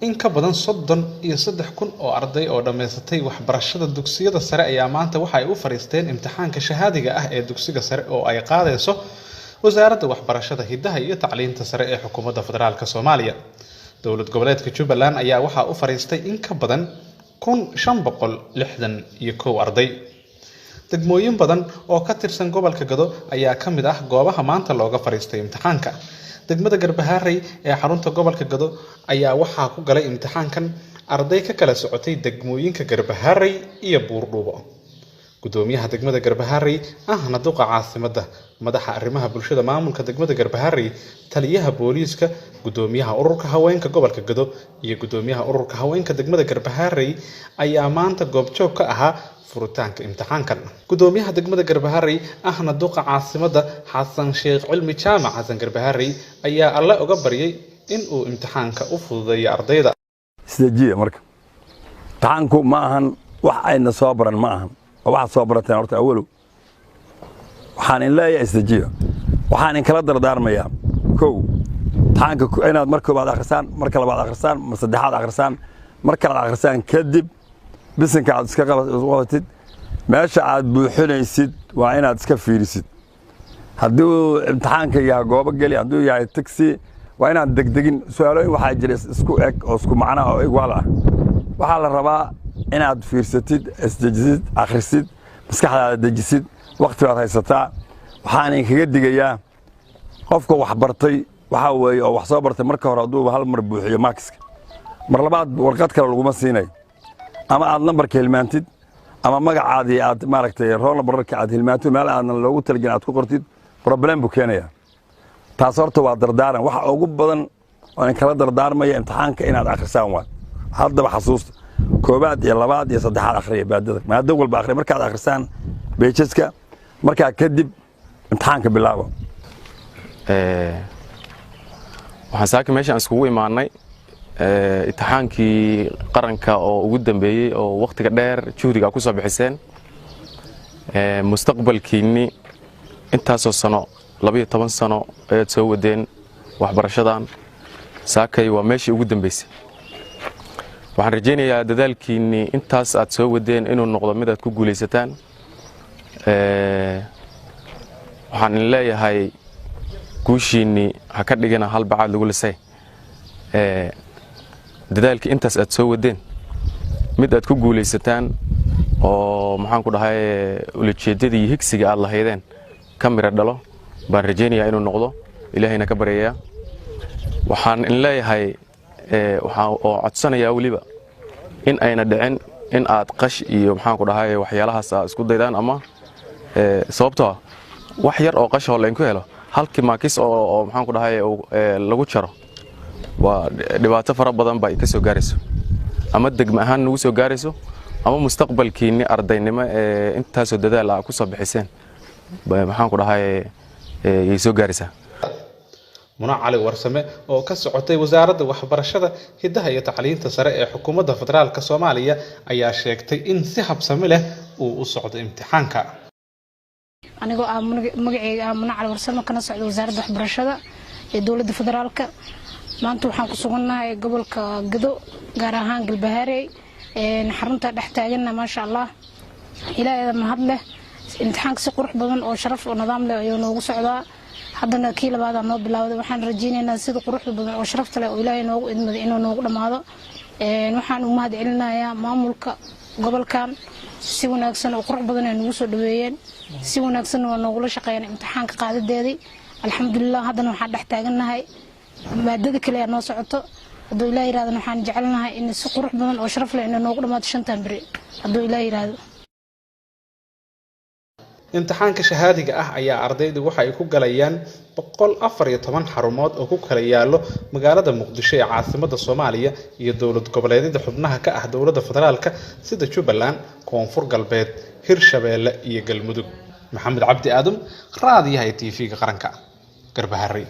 in ka badan 33,000 oo arday oo dhameysatay waxbarashada dugsiyada sare ayaa maanta waxa ay u fariisteen imtixaanka shahaadiga ah ee dugsiga sare oo ay qaadayso wasaaradda waxbarashada hidaha iyo tacliinta sare ee xukuumadda federaalka Soomaaliya. Dowlad goboleedka Jubbaland ayaa waxa uu fariistay in ka badan 1,561 arday. Degmooyin badan oo ka tirsan gobolka Gado ayaa ka mid ah goobaha maanta looga fariistay imtixaanka. Degmada Garbaharey ee xarunta gobolka Gado ayaa waxa ku galay imtixaankan arday ka kala socotay degmooyinka Garbaharey iyo Buurdhuubo. Gudoomiyaha degmada Garbaharey ahna duqa caasimadda, madaxa arrimaha bulshada maamulka degmada Garbaharey, taliyaha booliiska, gudoomiyaha ururka haweenka gobolka Gado iyo gudoomiyaha ururka haweenka degmada Garbaharey ayaa maanta goobjoog ka ahaa furitaanka imtixaankan. Gudoomiyaha degmada Garbaharey ahna duqa caasimadda Xasan Sheekh Cilmi Jaamac Xasan Garbaharey ayaa alla uga baryay in uu imtixaanka u fududeeyo ardayda. Sidajiya marka imtixaanku ma ahan wax ayna soo baran ma ahan waxa soo barateen horta awalo waxaan in leeyahay sidajiya waxaan in kala dardaarmayaa kow imtixaanka inaad marka baad akhrisaan marka labaad akhrisaan mar saddexaad akhrisaan marka labaad akhrisaan kadib bisinka aad iska qabatid meesha aad buuxinaysid waa inaad iska fiirisid haddii imtixaanka yahay goobo gali haddii yahay taxi waa inaad degdegin su'aalooyin waxaa jira isku eg oo isku macno oo igwaal ah waxaa la rabaa inaad fiirsatid isdejisid akhrisid maskaxdaada dejisid waqti baad haysataa waxaan kaga digayaa qofka wax bartay waxa weeye oo wax soo bartay marka hore hadduu hal mar buuxiyo markiska mar labaad warqad kale laguma siinay ama aad lambarka hilmaantid ama magacaadii aad maaragtay rool numberka aad hilmaanto meel aan loogu talagalin aad ku qortid problem buu keenaya taas horta waa dardaaran waxa ugu badan oo in kala dardaarmaya imtixaanka inaad akhrisaan waa haddaba xasuusta koobaad iyo labaad iyo saddexaad akhriya maadada walba akhriya markaad akhrisaan beejaska markaa kadib imtixaanka bilaabo waxaan saaka meeshaan iskugu imaanay imtixaankii qaranka oo ugu dambeeyay oo waqtiga dheer juhdiga ku soo bixiseen mustaqbalkiinni intaasoo sano 12 sano ayaad soo wadeen waxbarashadan saakay waa meeshii ugu dambeysay waxaan rajaynayaa dadaalkiinni intaas aad soo wadeen inuu noqdo mid aad ku guuleysataan waxaan leeyahay guushiinni ha ka dhigana hal bacaad lagu lisay dadaalkii intaas aad soo wadeen mid aad ku guuleysataan oo maxaan ku dhahay ujeedadii higsiga aad lahaydeen ka mira dhalo baan rajaynayaa inuu noqdo ilaahayna ka baryayaa waxaan in leeyahay waxaan oo codsanayaa waliba in ayna dhicin in aad qash iyo maxaan ku dhahay waxyaalahaas aad isku daydaan ama sababtoo wax yar oo qash oo la inku helo halkii maakis oo maxaan ku dhahay lagu jaro waa dhibaato fara badan bay ka soo gaarayso ama degmo ahaan nagu soo gaarayso ama mustaqbalkiinni ardaynimo intaasoo dadaal ah ku soo bixiseen maxaan ku dhahay ay soo gaaraysaa. Muna Cali Warsame oo ka socotay wasaaradda waxbarashada hidaha iyo tacliinta sare ee xukuumadda federaalka Soomaaliya ayaa sheegtay in si habsami leh uu u socdo imtixaanka. anigoo magacayga Muna Cali Warsame kana socdo wasaaradda waxbarashada ee dowladda federaalka maanta waxaan ku suganahay gobolka Gado gaar ahaan Galbaharey xarunta dhex taagana ma sha Allah ilaahay mahad leh imtixaanka si qurux badan oo sharaf oo nidaam leh ayuu noogu socdaa haddana kii labaad aan noo bilaawday waxaan rajaynaynaa sida quruxda badan oo sharafta leh oo ilaahay noogu idmaday inuu noogu dhamaado waxaan u mahad celinayaa maamulka gobolkan si wanaagsan oo qurux badan ay nagu soo dhaweeyeen si wanaagsan oo noogula shaqeeyeen imtixaanka qaadadeedii alxamdulillah haddana waxaan dhex taaganahay maadada kale ee noo socoto hadduu ilaahay yiraahdo waxaan jecelnahay in si qurux badan oo sharaf leh inuu noogu dhamaado 5 bari hadduu ilaahay yiraahdo. imtixaanka shahaadiga ah ayaa ardaydu waxa ay ku galayaan 114 xarumood oo ku kala yaalo magaalada Muqdisho ee caasimadda Soomaaliya iyo dowlad goboleedyada xubnaha ka ah dowladda federaalka sida Jubbaland, Koonfur Galbeed, Hirshabeelle iyo Galmudug. Maxamed Cabdi Aadam, raadiyaha TV-ga qaranka, Garbaharey.